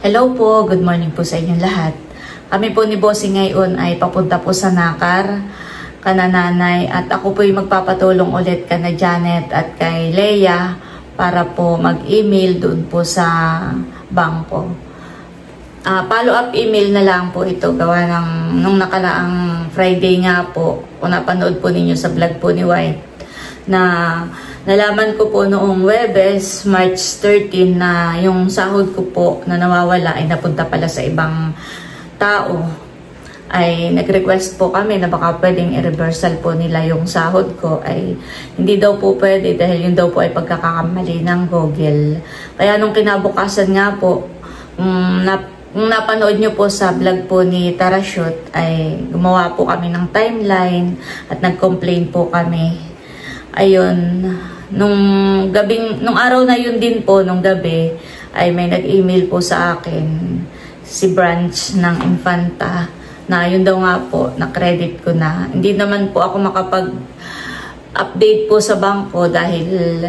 Hello po, good morning po sa inyong lahat. Kami po ni Bossing ngayon ay papunta po sa Nakar, kana nanay, at ako po ay magpapatulong ulit kana Janet at kay Leia para po mag-email doon po sa bangko. Follow up email na lang po ito, gawa ng nung nakaraang Friday nga po, kung napanood po ninyo sa vlog po ni White, na nalaman ko po noong Webes, March 13, na yung sahod ko po na nawawala ay napunta pala sa ibang tao. Ay nag-request po kami na baka pwedeng i-reversal po nila yung sahod ko. Ay hindi daw po pwede dahil yun daw po ay pagkakakamali ng Google. Kaya nung kinabukasan nga po, kung napanood nyo po sa vlog po ni Tarashoot, ay gumawa po kami ng timeline at nag-complain po kami. Ayun, nung araw na yun din po, nung gabi, ay may nag-email po sa akin si branch ng Infanta na yun daw nga po, na-credit ko na. Hindi naman po ako makapag-update po sa bangko dahil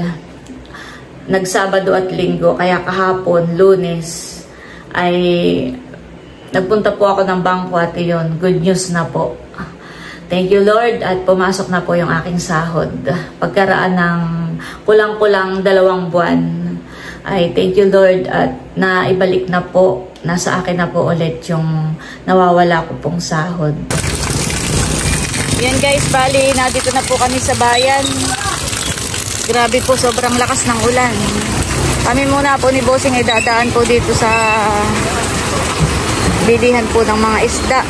nagsabado at linggo, kaya kahapon, Lunes, ay nagpunta po ako ng bangko at yun, good news na po. Thank you Lord, at pumasok na po yung aking sahod. Pagkaraan ng kulang-kulang 2 buwan, ay thank you Lord, at naibalik na po, nasa akin na po ulit yung nawawala ko pong sahod. Yan guys, bali, nandito na po kami sa bayan. Grabe po, sobrang lakas ng ulan. Kami muna po ni Bossing ay dadaan po dito sa bilihan po ng mga isda.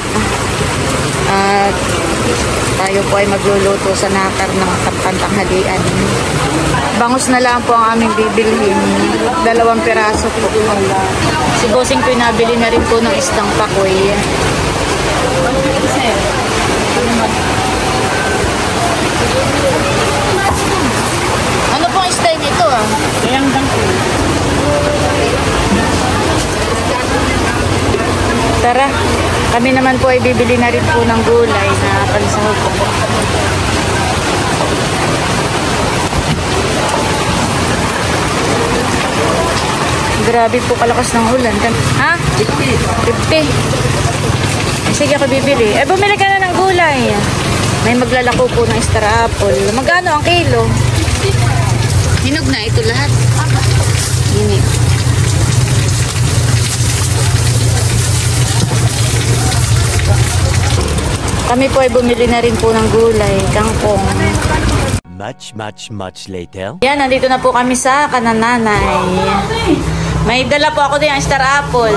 At tayo po ay magluluto sa Nakar ng pantanghalian. Bangus na lang po ang aming bibilhin. 2 piraso po. Si Bossing po nabili na rin po ng isdang pakoy. Ano pong isda nito ah? Kayang dangko. Tara, kami naman po ay bibili na rin po ng gulay na pansahog po. Grabe po kalakas ng ulan. Ha? 50. Sige ako bibili. Bumili ka na ng gulay. May maglalako po ng star apple. Magkano ang kilo? Hinog na ito lahat. Ini. Kami po ay bumili na rin po ng gulay, kangkong. Much later. Yan, nandito na po kami sa kanananay. May dala po ako din ang star apple.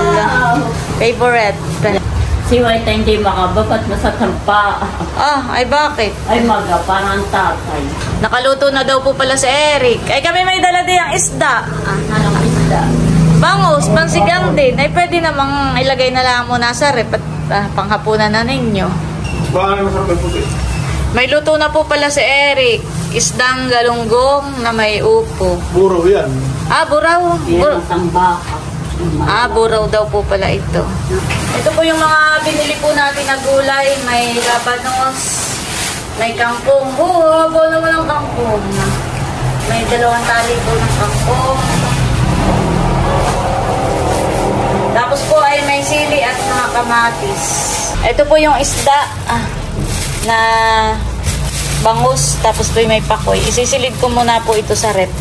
Favorite. Si White hindi makababat masatampa. Ay bakit? Ay maga, parang tatay. Nakaluto na daw po pala si Eric. Ay kami may dala din ang isda. Anong isda? Bangus, pansigang din. Ay pwede namang ilagay na lang muna sa rep at panghapunan na ninyo. May luto na po pala si Eric. Isdang galunggong na may upo. Buraw yan. Buraw. Yan ang baka. Buraw daw po pala ito. Ito po yung mga binili po natin na gulay. May labanos, may kangkong. Habo naman ang kangkong. May 2 tali po ng kangkong. Tapos po ay may sili at mga kamatis. Ito po yung isda na bangus. Tapos po may pakoy. Isisilid ko muna po ito sa rep.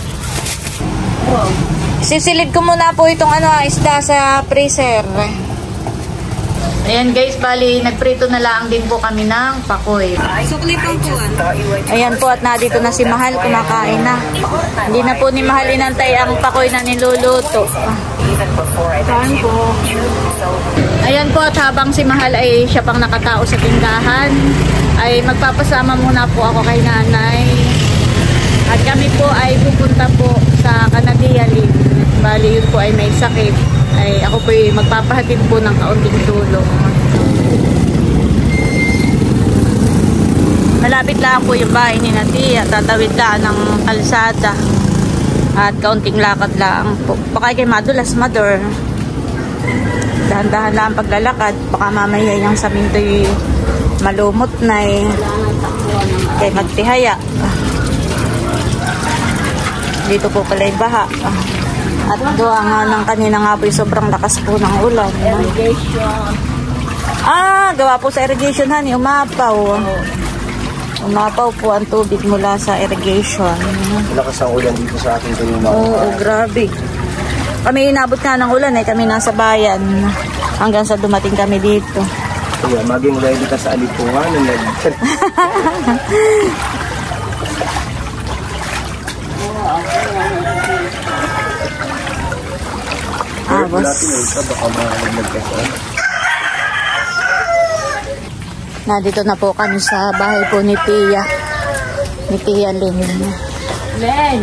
Sisilid ko muna po itong isda sa freezer. Ayan guys, bali nagprito na lang din po kami ng pakoy. Sukli pang puwan. Ayan po, at nandito na si Mahal, kumakain na. Hindi na po ni Mahal inantay ang pakoy na niluluto. Kain po. Ayan po, at habang si Mahal ay siya pang nakatao sa tindahan, ay magpapasama muna po ako kay nanay. At kami po ay pupunta po sa Canadialin. Bali yun po ay may sakit. Ay ako po ay magpapahatid po ng kaunting tulong. Malapit lang po yung bahay ni Natia. Tatawid lang ng kalsada. At kaunting lakad lang po. Baka kayo madulas, mother. Dahan-dahan lang paglalakad. Baka mamaya yung saminto'y malumot na eh. Kaya magtihaya. Dito po pala yung baha. At doon nga ng kanina nga po sobrang lakas po ng ulan. Irrigation. Gawa po sa irrigation, honey. Umapaw. Umapaw po ang tubig mula sa irrigation. Lakas ang ulan dito sa ating kanina. Oo, grabe. Kami inabot nga ng ulan kami nasa bayan. Hanggang sa dumating kami dito. Kaya maging ready ka sa alipungan. Boss. Dito na po kami sa bahay po ni Tia. Ni Tia Lynn. Len.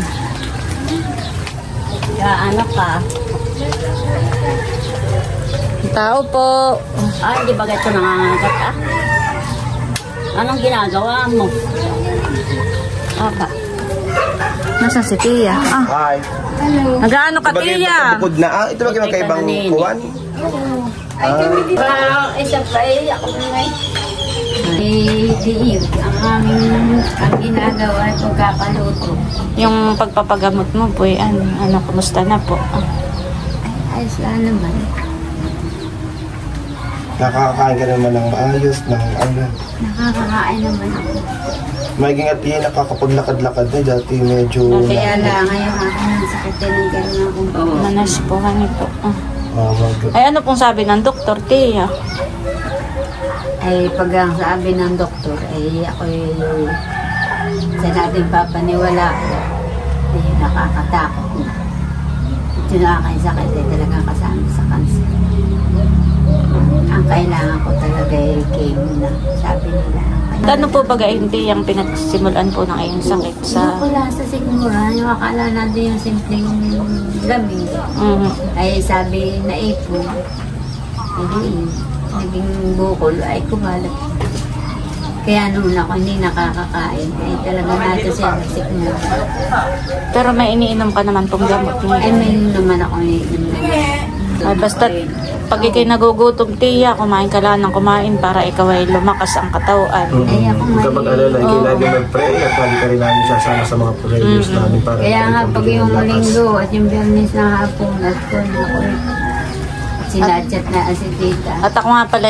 Ano ka? Tao po. Di ba ito nangangagat ka? Anong ginagawa mo? Aba. Nasaan si Tia? Hi. Hello. Nag-ano ka, Tia? Bukod na. Ito ba magkaibang kuwan? Isa pa ako ngay. Ang ginagawa ay pagkakaluto. Yung pagpapagamot mo po, ano, kumusta na po? Ayos lang naman. Nakakakain ka naman ng maayos, ng ano. Nakakakain naman ako. Maging at yun, nakakapaglakad-lakad na. Dati medyo... Kaya lang, ngayon ako ng sakit din ng gano'n akong Manas po, hani po. Ay, ano pong sabi ng doktor, Tia? ay pag ang sabi ng doktor ay ako'y sa nating papaniwala ay nakakatakot na. Ito na aking sakit ay talagang kasama sa cancer. Ang kailangan ko talaga ay chemo na, sabi nila. Ano po ba hindi yung pinagsimulan po ng iyong sakit sa... Yung pula sa sigmura, yung akala natin yung simpleng lamig. Ay sabi na ipon, hindi naging bukol ay kumalat. Kaya noon ako hindi nakakakain. Ay talaga natin siya nagsikmura. Pero may iniinom ka naman pong gamot niya. Ay mayroon naman ako iniinom. Ay, basta pag ikay nagugutom, Tia, kumain ka lang ng kumain para ikaw ay lumakas ang katawan. Ay ako Huwag ka mag-alala, hindi lagi mag-pray at lagi ka rin namin sasama sa mga prayers namin para... kaya nga pag yung linggo at yung biyernes na hapon at ko na ako sinadjat na si tita. At ako nga pala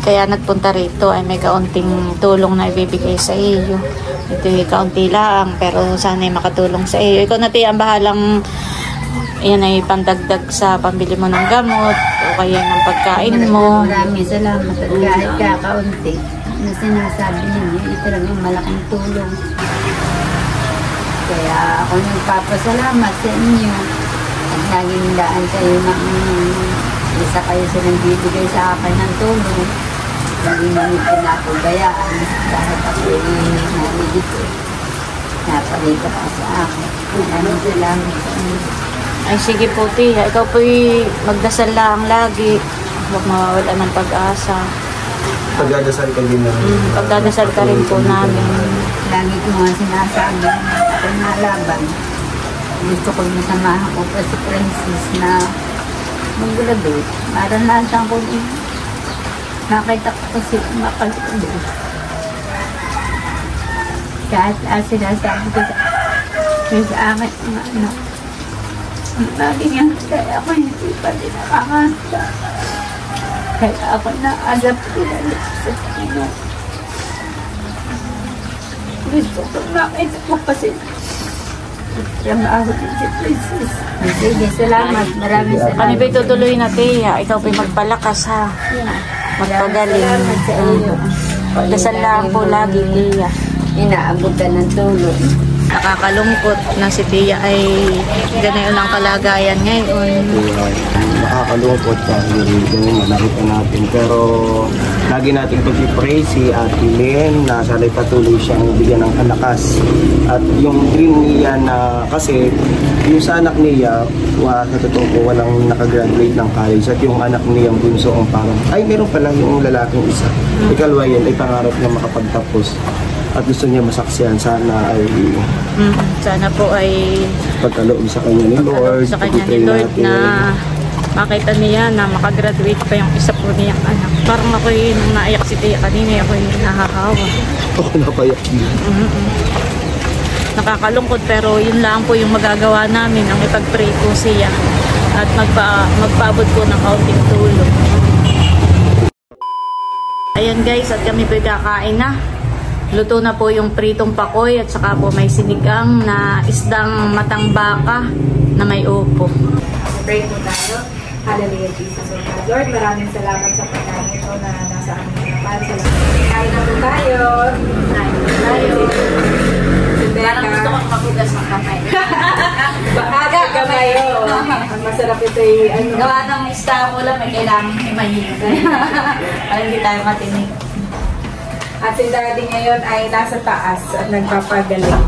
kaya nagpunta rito ay may kaunting tulong na ibibigay sa iyo. Ito ay kaunti lang pero sana ay makatulong sa iyo. Ikaw na, Tia, ang bahalang yan ay pandagdag sa pambili mo ng gamot o kaya ng pagkain mo. Maraming salamat at kahit kakaunti na sinasabi ninyo, ito talagang malaking tulong. Kaya ako nagpapasalamat sa inyo at laging daan kayo ng isa kayo sa nagbibigay sa akin ng tulong. Hindi namin pinapabayaan dahil ako nalilito. Napalita pa sa akin. Maraming salamat sa inyo. Ay sige po, Tia, ikaw po'y magdasal lang lagi. Huwag mawawala ng pag-asa. Pagdadasal ka din namin. Pagdadasal ka rin po namin. Lagi ko nga sinasabi ako nalaban. Gusto ko masamahan ko pa si Francis na mag-graduate. Maranasan ko din. Nakita ko kasi makalikod. Kahit sinasabi ko sa akin mga anak. Lagi nga kaya ako hindi pa din nakakanta. Kaya ako naasap pinalik sa Panginoon. Gusto ko makita ko kasi trabaho din si Princess. Sige, salamat. Maraming salamat. Kami ba'y tutuloy na, Tia? Ikaw ba'y magpalakas, ha? Magpagaling. Salamat sa iyo. Dasal lang po lagi, Tia. Inaabot ka ng tulong. Nakakalungkot na si Tia ay ganayon ang kalagayan ngayon. Nakakalungkot dahil yung nakita natin. Pero lagi natin pag-pray si Ate Lynn na sana'y patuloy siyang bigyan ng kalakas. At yung dream niya na kasi yung sa anak niya, sa totoo po walang nakagraduate ng college at yung anak niyang bunso ang parang, ay meron pala yung lalaking isa. Ikalwa yan ay pangarap na makapagtapos. At gusto niya masaksihan, sana ay sana po ay pagkaloob sa kanya ni Lord, sa kanya ni Lord na makita niya na makagraduate pa yung isa po niyang anak. Parang ako'y nung naiyak si Tia kanina, ako'y nahahawa. ako napayak din. nakakalungkot, pero yun lang po yung magagawa namin, ang ipag-pray po siya at magpaabot po ng kaunting tulong. Ayan guys, at kami po kakain na. Luto na po yung pritong pakoy at saka po may sinigang na isdang matang baka na may upo. Pray po tayo. Hallelujah, Jesus. Lord, maraming salamat sa pagkain ito na nasa aming harapan. Kain na po tayo. Kain na tayo. Parang gusto kong mapugas ng kamay. Baaga kamay. Ang masarap ito ay Gawa ng isda ko lang, may kailangan himayin. Para hindi tayo matinig. At si Daddy ngayon ay nasa taas at nagpapagaling.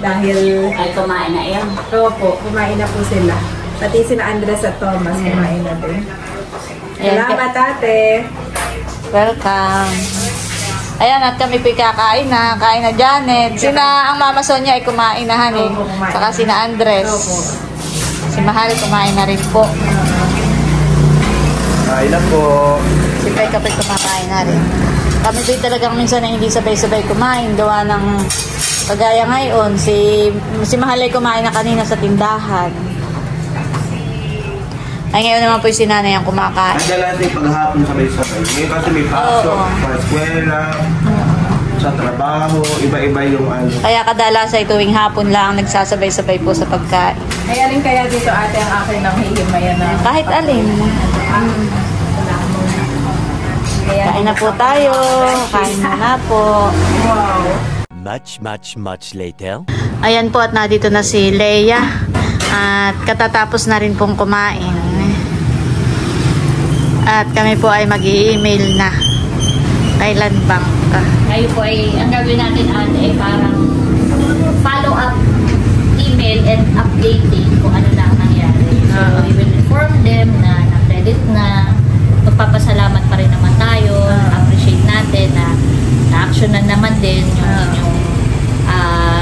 Dahil Ay, kumain na yan. opo, kumain na po sila. Pati sina Andres at Thomas kumain na din. Salamat ate. Welcome. Ayan, at kami po kakain na. Kain na Janet. Sina ang Mama Sonia ay kumain na, honey. Opo, kumain. Saka sina Andres. Opo. Si Mahal kumain na rin po. Kain na po. Si Pai Kapit kumakain na rin. Kami po talagang minsan na hindi sabay-sabay kumain. Gawa ng kagaya ngayon. Si Mahal ay kumain na kanina sa tindahan. Ay, ngayon naman po yung sinanay ang kumakain. Nagdala natin paghapon sabay-sabay. Ngayon kasi may pasok, Oo. sa eskwela, sa trabaho, iba-iba yung ano. Kaya kadalasan ay tuwing hapon lang nagsasabay-sabay po sa pagkain. Ay, alin kaya dito ate ang akin ng hihimayan na? Kahit alin. Kain na po tayo. Kain na po. Wow. Much later. Ayan po, at nandito na si Leia. At katatapos na rin pong kumain. At kami po ay mag-i-email na. Kailan bang? Kayo po ay, ang gagawin natin ate ay parang follow-up email and updating kung ano na ang nangyari. So, we will inform them na na-credit na. Magpapasalamat pa rin naman tayo. Appreciate natin na na-action na naman din yung inyong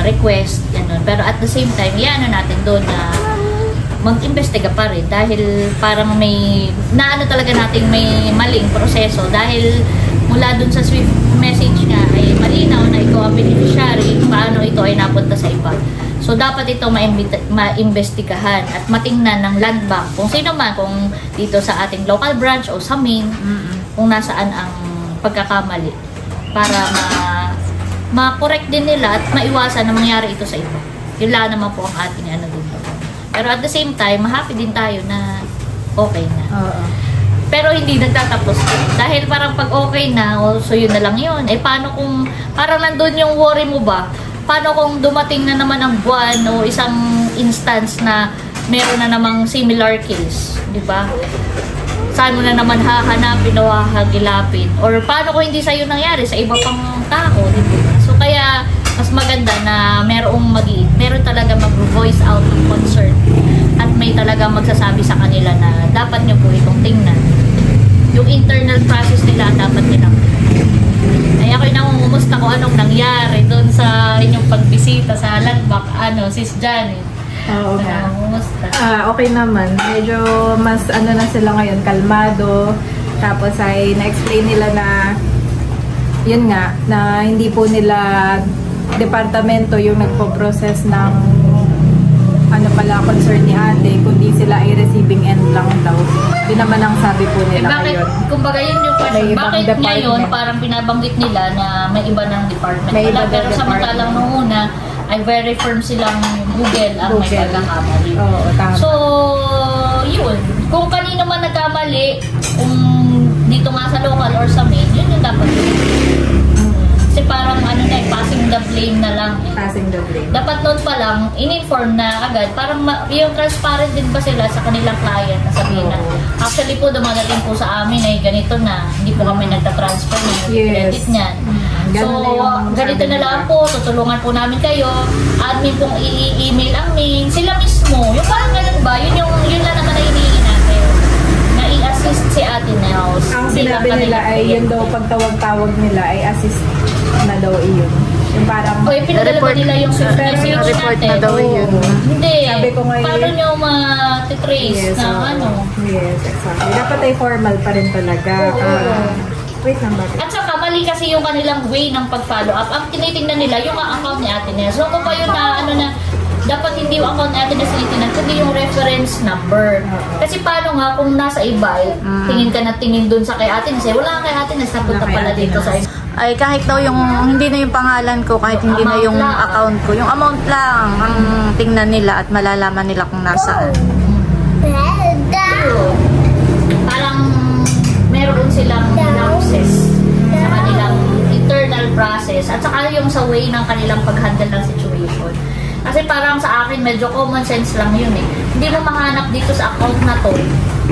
request. Ganun. Pero at the same time, iano natin doon na mag-imbestiga pa rin dahil parang may naano talaga nating may maling proseso dahil mula dun sa Swift message nga ay malinaw na ikaw ang beneficiary, paano ito ay napunta sa iba. So dapat ito maimbestigahan at matingnan ng land bank kung sino man, kung dito sa ating local branch o sa main, kung nasaan ang pagkakamali para ma-correct din nila at maiwasan na mangyari ito sa iba. Yun lang naman po ang ating ano dito. Pero at the same time, happy din tayo na okay na. Oo. Pero hindi nagtatapos din. Dahil parang pag okay na, so yun na lang yun. Eh paano kung, parang nandun yung worry mo ba? Paano kung dumating na naman ang buwan o isang instance na meron na namang similar case? Di ba? Saan mo na naman hahanapin o hahagilapin? Or paano kung hindi sa'yo nangyari sa iba pang tao? Di ba? So kaya, mas maganda na meron talaga mag-voice out ng concern at may talaga magsasabi sa kanila na dapat nyo po itong tingnan. Yung internal process nila dapat nilang tingnan. Ay ako'y nangungumusta ko anong nangyari doon sa inyong pagbisita sa landmark, Sis Janet. Oo nga. Nangungumusta. Okay naman. Medyo mas na sila ngayon, kalmado. Tapos ay na-explain nila na yun nga, na hindi po nila departamento yung nagpo-process ng concern ni ate, kundi sila ay receiving end lang daw. Yun naman ang sabi po nila bakit, ngayon. kumbaga yun yung May question, ibang bakit department. ngayon parang binabanggit nila na may iba ng department May pala, iba pero ng samantalang nung una ay very firm silang Google ang may Google. pagkakamali. Oo, tama. So, yun. Kung kanino man nagkamali, kung dito nga sa local or sa main, yun yung dapat yun. Kasi parang passing the blame na lang. Passing the blame. Dapat noon pa lang, in-inform na agad. Parang yung transparent din ba sila sa kanilang client na sabihin na, actually po, dumadating po sa amin ay ganito na. Hindi po kami nagta-transfer ng credit niyan. So, ganito na lang po, tutulungan po namin kayo. Admin pong i-email ang main. Sila mismo, yung parang ganun ba? Yun lang naman na hinihingi natin. Na i-assist si Ate Nels. Ang sinabi nila ay yun daw, pagtawag-tawag nila ay assist na daw iyon. Yung parang pinadala ba nila yung Swift message report natin? na daw yun. Hindi. Sabi ko ngayon, paano nyo matitrace na Yes, exactly. Dapat ay formal pa rin talaga. Oo. Wait lang, bakit? At saka mali kasi yung kanilang way ng pag-follow up. Ang tinitingnan nila yung account ni Ate Nels. So kung pa yun na ano na dapat hindi yung account ni Ate Nels tinitingnan, kundi yung reference number. Kasi paano nga kung nasa iba, tingin ka na tingin dun sa kay Ate Nels, wala kay Ate Nels, napunta pala dito sa ay kahit daw yung hindi na yung pangalan ko, kahit hindi na yung account ko, yung amount lang ang tingnan nila at malalaman nila kung nasaan. Parang meron silang lapses sa kanilang internal process at saka yung sa way ng kanilang pag-handle ng situation. Kasi parang sa akin, medyo common sense lang yun eh. Hindi mo mahanap dito sa account na to.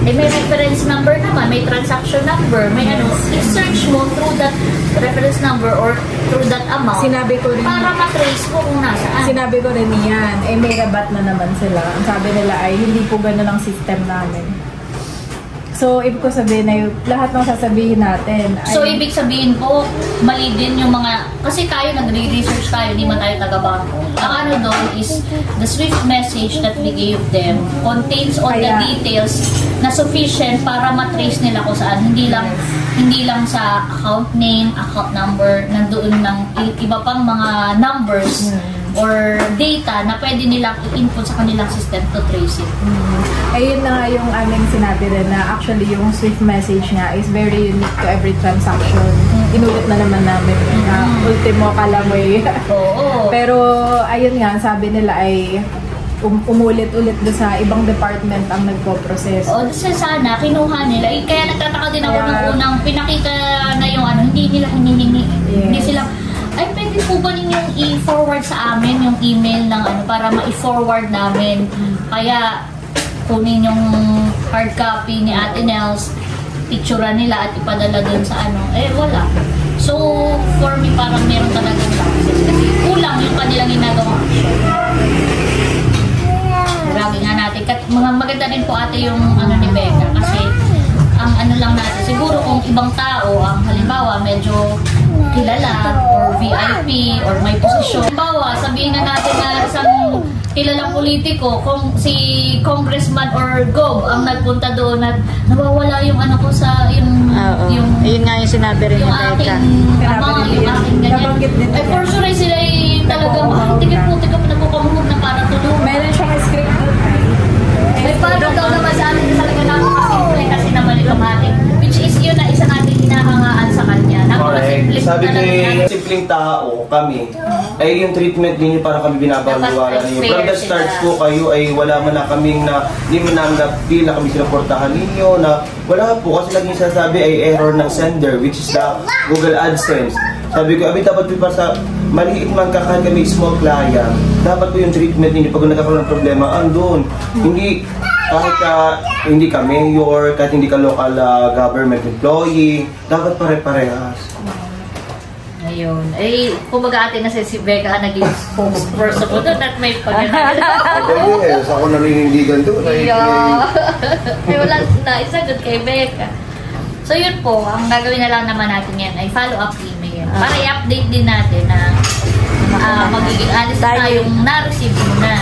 Eh, may reference number naman, may transaction number, may ano. I-search mo through that reference number or through that amount. Sinabi ko rin. Para matrace mo kung nasaan. Sinabi ko rin yan. Eh, may rabat na naman sila. Ang sabi nila ay, hindi po gano'n ang system namin. So, ibig ko sabihin na yung lahat ng sasabihin natin. So, ibig sabihin po, mali din yung mga, kasi tayo, nagre-research tayo, hindi man tayo taga-bangko. Ang ano doon is, the swift message that we gave them contains all the details na sufficient para matrace nila kung saan. Hindi lang sa account name, account number, nandoon ng iba pang mga numbers or data na pwede nilang i-input sa kanilang system to trace it. Ayun na nga yung aming sinabi rin na actually yung Swift message niya is very unique to every transaction. Inulit na naman namin na ultimo kalamay. Pero ayun nga, sabi nila ay umulit-ulit doon sa ibang department ang nagpo-process. So sana, kinuha nila. Kaya nagtataka din ako nung unang pinakita na yung ano, hindi nila hinihingi. Hindi sila, ay pwede po ba ninyong i-forward sa amin yung email ng ano para ma-forward namin. Kaya kunin yung hard copy ni Ate Nels, picturean nila at ipadala dun sa ano. Eh, wala. So, for me, parang meron talagang lapses. Kasi kulang yung kanilang ginagawang action. Grabe nga natin. Maganda rin po ate yung ano ni Becca. Kasi, ang ano lang natin, siguro kung ibang tao, ang halimbawa, medyo kilala or VIP or may posisyon. Halimbawa, sabihin na natin na isang kilalang politiko, kung si congressman or Gob ang nagpunta doon at nawawala yung ano ko sa yung yun nga yung sinabi rin yung ni Becca. yung aking ganyan. Ay for sure ay sila ay talagang tigip nagpupamuhog na para tulungan. Meron siyang script doon. Ay paano daw naman sa atin talaga napakasimple kasi naman ito mating which is yun na isa nating hinahangaan sa kanya. Napakasimple. Sabi ko simpleng tao kami ay yung treatment ninyo para kami binabaliwala ninyo. From the start po kayo ay wala man na kaming na hindi man namin na-feel na kami sinuportahan ninyo na wala po kasi laging sasabi ay error ng sender which is the Google AdSense. Sabi ko, dapat po sa maliit man kahit kami small client, dapat po yung treatment ninyo pag nagkakaroon ng problema, andun. Hindi kahit hindi ka mayor, kahit hindi ka local government employee, dapat pare-parehas. Ayun. Eh, kumbaga ate na si Becca naging spokesperson ko doon at may pag-anagal. Yes, ako naninindigan doon. Ay, wala na isagot kay Becca. So yun po, ang gagawin na lang naman natin yan ay follow-up email. Para i-update din natin na magiging alis na yung na-receive mo na.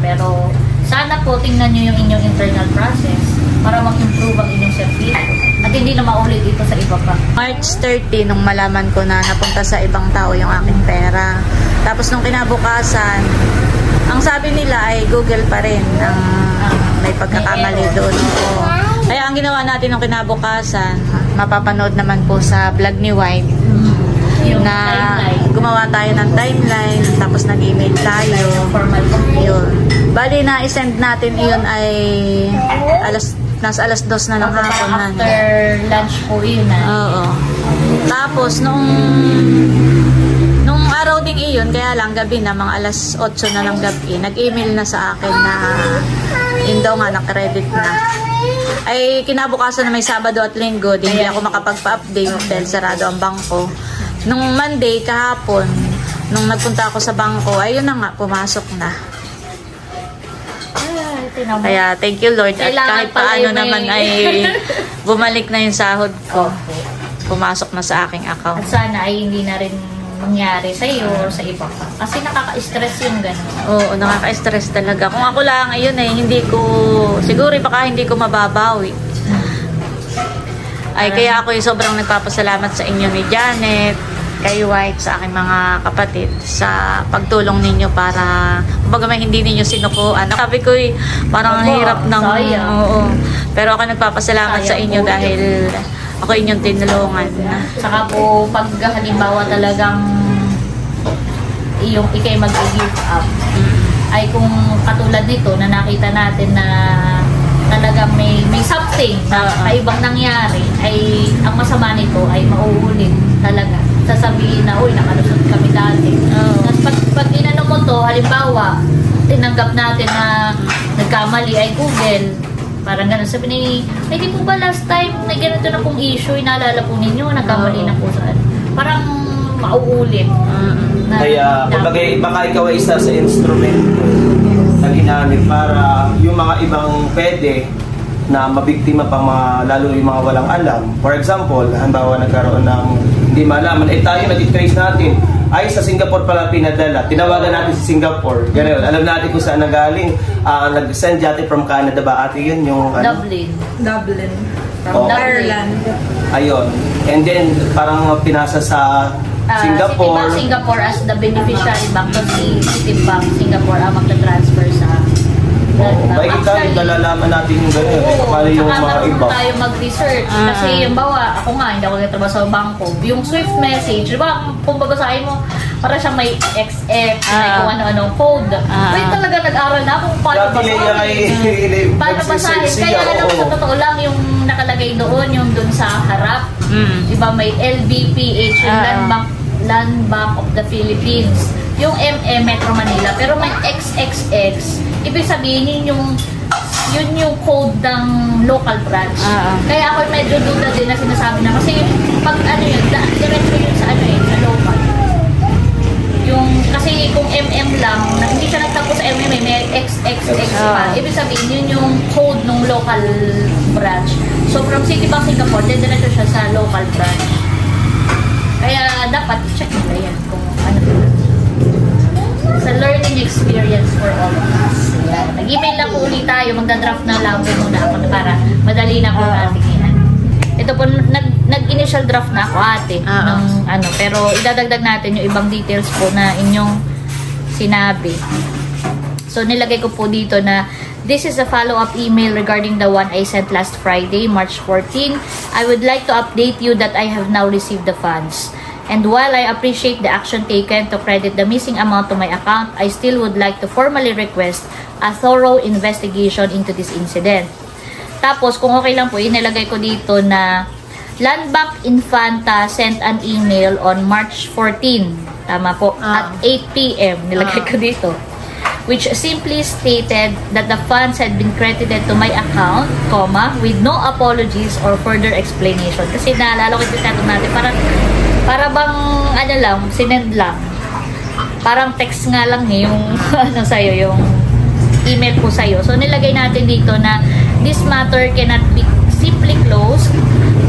Pero sana po tingnan nyo yung inyong internal process para mag-improve ang inyong service. At hindi na maulit ito sa iba pa. March 30, nung malaman ko na napunta sa ibang tao yung aking pera. Tapos nung kinabukasan, ang sabi nila ay Google pa rin ang may pagkakamali doon. Kaya ang ginawa natin nung kinabukasan, mapapanood naman po sa vlog ni White, na gumawa tayo ng timeline, tapos nag-email tayo. Yun. Bali na i-send natin iyon ay nasa alas 2 na ng hapon na. After lunch po yun na. Oo. Tapos nung araw ding iyon, kaya lang gabi na, mga alas 8 na ng gabi, nag-email na sa akin na yun daw nga, na-credit na. Ay kinabukasan na may Sabado at Linggo, hindi ako makapagpa-update dahil sarado ang bangko. Nung Monday, kahapon, nung nagpunta ako sa bangko, ayun na nga, pumasok na. Kaya, thank you Lord. At kahit paano naman ay bumalik na yung sahod ko. Pumasok na sa aking account. At sana ay hindi na rin mangyari sa iyo or sa iba pa. Kasi nakaka-stress yung gano'n. Oo, nakaka-stress talaga. Kung ako lang, ayun siguro baka hindi ko mababawi. Ay kaya ako sobrang nagpapasalamat sa inyo ni Janet, kay White, sa aking mga kapatid sa pagtulong ninyo para kumbaga may hindi ninyo sinukuan. Sabi ko parang ang hirap ng oo. Pero ako nagpapasalamat sa inyo dahil ako inyong tinulungan. Saka po pag halimbawa talagang ikay mag-give up, ay kung katulad nito na nakita natin na talagang may something na kaibang nangyari, ay ang masama nito ay mauulit talaga. Sasabihin na, uy, nakalusot kami dati. Tapos pag inano mo to, halimbawa, tinanggap natin na nagkamali ay Google, parang gano'n. Sabi ni, ay di po ba last time na ganito na pong issue, inaalala po ninyo, nagkamali na po saan. Parang mauulit. Kaya, baka ikaw ay isa sa instrumento na ginamit para yung mga ibang pwede na mabiktima pa lalo yung mga walang alam. For example, halimbawa nagkaroon ng hindi malaman, tayo nag-trace natin, ay sa Singapore pala pinadala. Tinawagan natin si Singapore. Ganun, alam natin kung saan nagaling. Nag-send natin from Canada ba? Ate yun yung... Dublin. From Ireland. Ayun. And then, parang pinasa sa Singapore. Citibank Singapore as the beneficiary bank. Kasi Citibank Singapore ang magta-transfer sa... Bakit tayo nalalaman natin yung gano'n? Paano yung mga iba? Tayo mag-research. Kasi yung bawa, ako nga, hindi ako nagtrabaho sa bangko. Yung Swift message, diba, kung babasahin mo, para siyang may XX, may kung ano-anong code. Kaya talaga nag-aral na kung paano basahin. Paano basahin. Kaya alam sa totoo lang yung nakalagay doon, yung doon sa harap. Diba, may LBPH, yung Land Bank of the Philippines. Yung MM, Metro Manila. Pero may XXX. Ibig sabihin yun yung code ng local branch. Kaya ako medyo duda din na sinasabi na kasi pag ano yun, diretso yun sa ano sa local. Yung, kasi kung MM lang, na hindi siya nagtapos sa MM, may XXX pa. Ibig sabihin yun yung code ng local branch. So from Citibank Singapore, diretso siya sa local branch. Kaya dapat check nila yan kung ano yun. Sa learning experience for all of us. Nag-email lang po ulit tayo. Magda-draft na lang po muna ako para madali na po natin yan. Ito po, nag-initial draft na ako ate. Ng, pero idadagdag natin yung ibang details po na inyong sinabi. So nilagay ko po dito na this is a follow-up email regarding the one I sent last Friday, March 14. I would like to update you that I have now received the funds. And while I appreciate the action taken to credit the missing amount to my account, I still would like to formally request a thorough investigation into this incident. Tapos, kung okay lang po, inilagay ko dito na Land Bank Infanta sent an email on March 14. Tama po. At 8 p.m. Nilagay ko dito. Which simply stated that the funds had been credited to my account, with no apologies or further explanation. Kasi naalala ko yung tatanong natin, para bang, sinend lang. Parang text nga lang yung, sa'yo, yung email po sa'yo. So, nilagay natin dito na this matter cannot be simply closed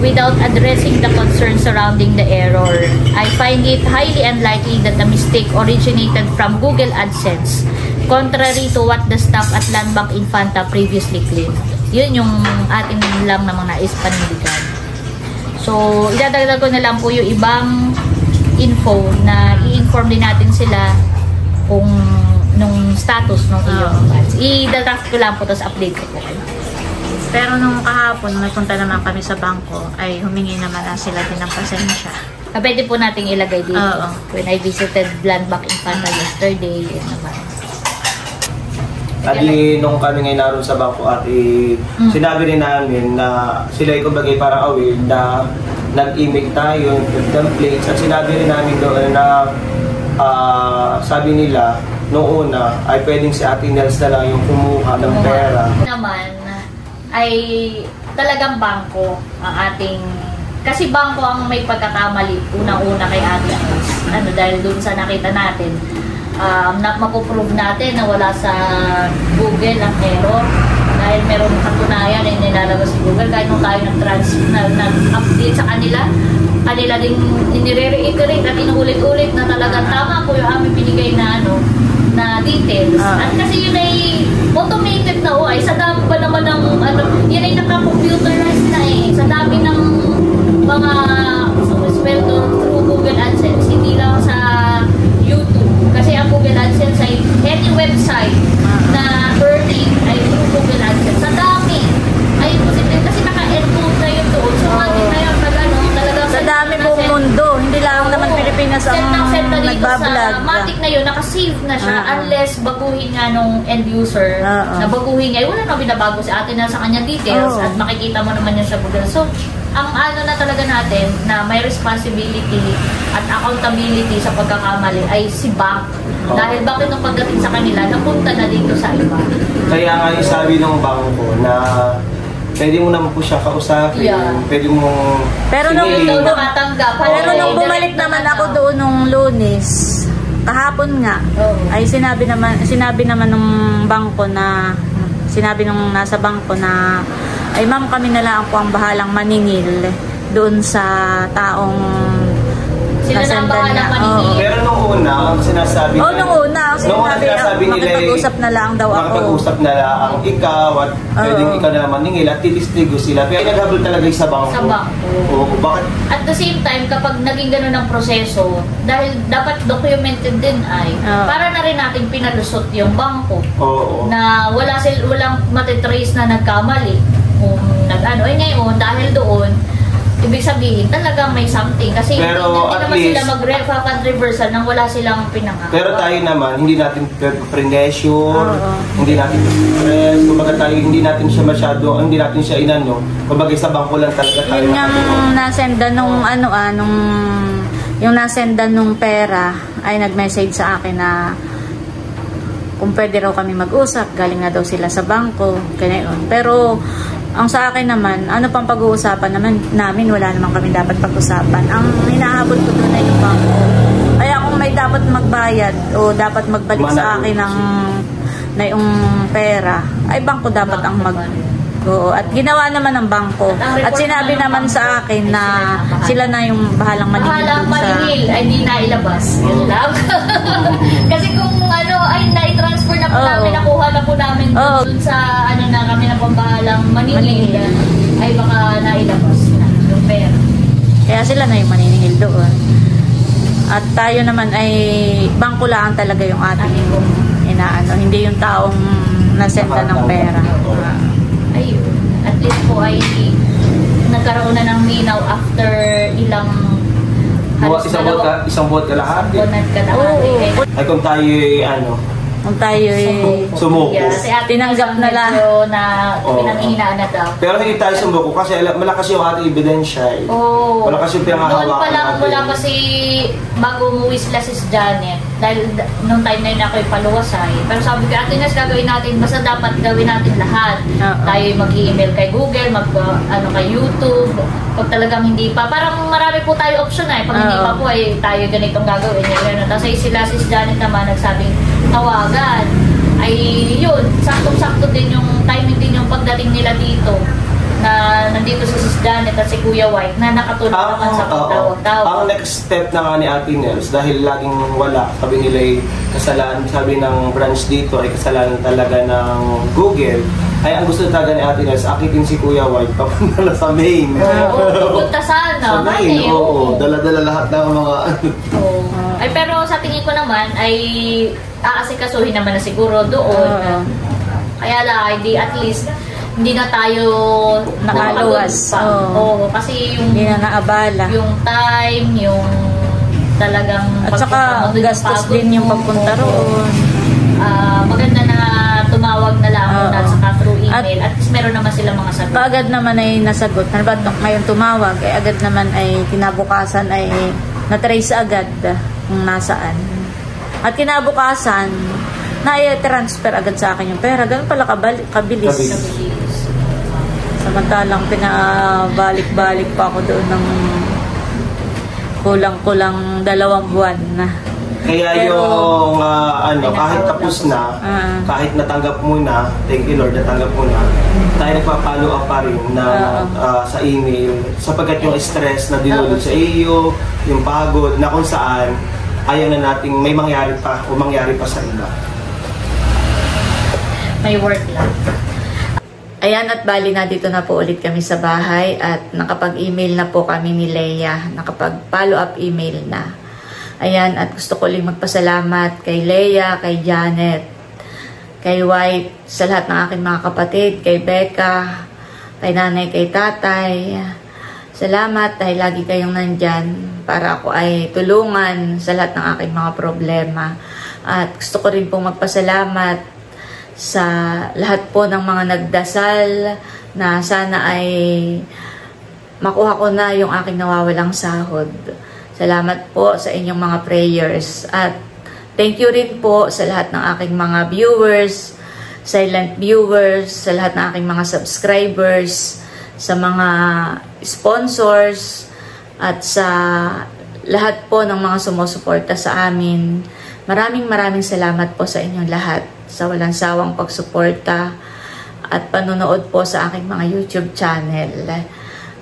without addressing the concerns surrounding the error. I find it highly unlikely that the mistake originated from Google AdSense, contrary to what the staff at Land Bank Infanta previously claimed. Yun yung ating lang namang nais panindigan. So, idadagdag ko na lang po yung ibang info na i-inform din natin sila kung nung status ng iyong funds. I-draft ko lang po, tapos update ko po kayo. Pero nung kahapon, nagpunta naman kami sa bangko, ay humingi naman na sila din ng pasensya. Pwede po nating ilagay dito. When I visited Land Bank Infanta yesterday, yun naman. At nung kami ngayon naroon sa bangko at sinabi rin namin na sila ay kumbagay parang aware na nag-email tayo with templates at sinabi rin namin doon na sabi nila noong una ay pwedeng si Ate Nels na lang yung kumuha ng pera. Naman ay talagang bangko ang ating, kasi bangko ang may pagkakamali unang-una kay Ate Nels. Dahil doon sa nakita natin, mapuprove natin na wala sa Google ang error dahil meron katunayan na nilalabas si Google kahit nung tayo nag-update sa kanila din inire-reiterate at inuulit-ulit na talagang tama po yung aming binigay na na details. At kasi yun ay automated na ay sa dami pa naman ng yun ay naka-computerized na sa dami ng mga sumisweldo through Google AdSense, hindi lang sa YouTube. Kasi ang Google AdSense ay any website na earning ay through Google AdSense. Sa dami ay posible kasi naka-encode na yun doon. So, natin na yun pag ano, talagang Sa dami buong mundo, hindi lang naman Pilipinas ang nagbablog. Sa Matic na yun, nakasave na siya unless baguhin nga nung end user na baguhin nga. Wala na binabago sa atin na sa kanyang details at makikita mo naman yun sa Google. So, ang ano na talaga natin na may responsibility at accountability sa pagkakamali ay si bank. Dahil bakit nung pagdating sa kanila, napunta na dito sa iba. Kaya nga yung sabi ng bangko na pwede mo naman po siya kausapin, pwede mo Pero nung bumalik naman ako doon nung Lunes, kahapon nga, ay sinabi naman nung bangko na, sinabi nung nasa bangko na, ay ma'am kami na lang po ang bahalang maningil doon sa taong sila na ang bahalang maningil. Pero nung una, ang sinasabi sinabi nila makipag-usap na lang daw ako. Makipag-usap na lang ikaw at pwedeng ikaw na lang maningil at titistigo sila. Pero naghabol talaga sa bangko. Sa bangko. Bakit? At the same time, kapag naging ganun ang proseso, dahil dapat documented din ay, para na rin natin pinalusot yung bangko. Na walang matitrace na nagkamali. Kung nag-ano, ay ngayon, dahil doon, ibig sabihin, talagang may something. Kasi pero hindi naman sila mag-refund reversal nang wala silang pinangako. Pero tayo naman, hindi natin pre-pressure, hindi natin stress, kumbaga tayo, hindi natin siya masyado, hindi natin siya inano, kumbaga sa bangko lang talaga tayo. Yun yung nasendan nung yung nasendan nung pera ay nag-message sa akin na kung pwede raw kami mag-usap, galing nga daw sila sa bangko, ganyan. Pero ang sa akin naman, ano pang pag-uusapan namin, wala naman kami dapat pag-usapan. Ang hinahabol ko doon ay yung bangko. Kaya kung may dapat magbayad o dapat magbalik sa akin na yung pera, ay bangko dapat ang at ginawa naman ng bangko. At sinabi naman sa akin na sila na yung bahalang maningil. Bahalang maningil ay di na ilabas. Yun lang. Kasi kung ano ay na-transfer na po namin, nakuha na po namin dun sa ano na kami na pambahalang maningil, ay baka nailabas na yung pera. Kaya sila na yung maniningil doon. At tayo naman ay bangko lang talaga yung ating inaano, hindi yung taong nasenda ng pera. Ayun. At least po ay nagkaroon na ng minaw after ilang isang buwan kalahati. Ay kung tayo kung tayo sumuko. Tinanggap na lang na pinanghihinaan na daw. Pero hindi tayo sumuko kasi malakas yung ating ebidensya. Malakas yung pinangahawakan natin. Doon pa lang mula pa bago umuwi sila si Janet. Dahil nung time na yun ako'y paluwasay. Pero sabi ko, Ate Nes, gagawin natin. Basta dapat gawin natin lahat. Tayo mag-email kay Google, kay YouTube. Pag talagang hindi pa. Parang marami po tayo option Pag hindi pa po ay tayo ganitong gagawin. Tapos sila si Janet naman nagsabing tawagan. Ay yun, saktong-sakto din yung timing din yung pagdating nila dito. Na nandito si Sis Janet at si Kuya White na nakatulong naman sa pagtawag-tawag. Ang next step na nga ni Ate Nels, dahil laging wala, sabi nila kasalanan, sabi ng branch dito ay kasalanan talaga ng Google, ay ang gusto talaga ni Ate Nels, akitin si Kuya White papunta na sa main. Pupunta sana. Sa main, dala-dala lahat ng mga Ay pero sa tingin ko naman ay aasikasuhin naman na siguro doon. Kaya lang, at least hindi na tayo nakaluwas. Kasi yung hindi na naabala. Yung time, yung talagang at saka gastos din yung pagpunta roon. Maganda na tumawag na lang muna saka through email. At least meron naman sila mga sagot. Kaagad naman ay nasagot. Ngayon tumawag, ay agad naman ay kinabukasan ay na-trace agad kung nasaan. At kinabukasan, na-transfer agad sa akin yung pera. Ganun pala kabilis. Samantalang pinabalik-balik pa ako doon ng kulang-kulang 2 buwan na. Kaya yung kahit tapos na, kahit natanggap mo na, thank you Lord, natanggap mo na, tayo nagpa-follow up pa rin na sa email, sapagkat yung stress na dinulot sa iyo, yung pagod, na kung saan ayaw na nating may mangyari pa o mangyari pa sa iba. May work lang. Ayan, at bali na dito na po ulit kami sa bahay at nakapag-email na po kami ni Leia, nakapag-follow up email na. Ayan, at gusto ko lang magpasalamat kay Leia, kay Janet, kay White, sa lahat ng aking mga kapatid, kay Becca, kay nanay, kay tatay. Salamat dahil lagi kayong nandyan para ako ay tulungan sa lahat ng aking mga problema. At gusto ko rin pong magpasalamat sa lahat po ng mga nagdasal na sana ay makuha ko na yung aking nawawalang sahod. Salamat po sa inyong mga prayers. At thank you rin po sa lahat ng aking mga viewers, silent viewers, sa lahat ng aking mga subscribers, sa mga sponsors, at sa lahat po ng mga sumusuporta sa amin. Maraming salamat po sa inyong lahat sa walang sawang pagsuporta at panonood po sa aking mga YouTube channel.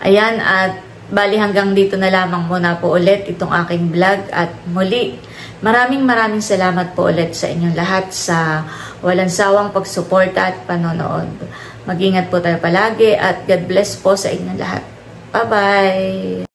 Ayan, at bali hanggang dito na lamang muna po ulit itong aking vlog, at muli maraming salamat po ulit sa inyong lahat sa walang sawang pagsuporta at panonood. Mag-ingat po tayo palagi at God bless po sa inyong lahat. Bye-bye!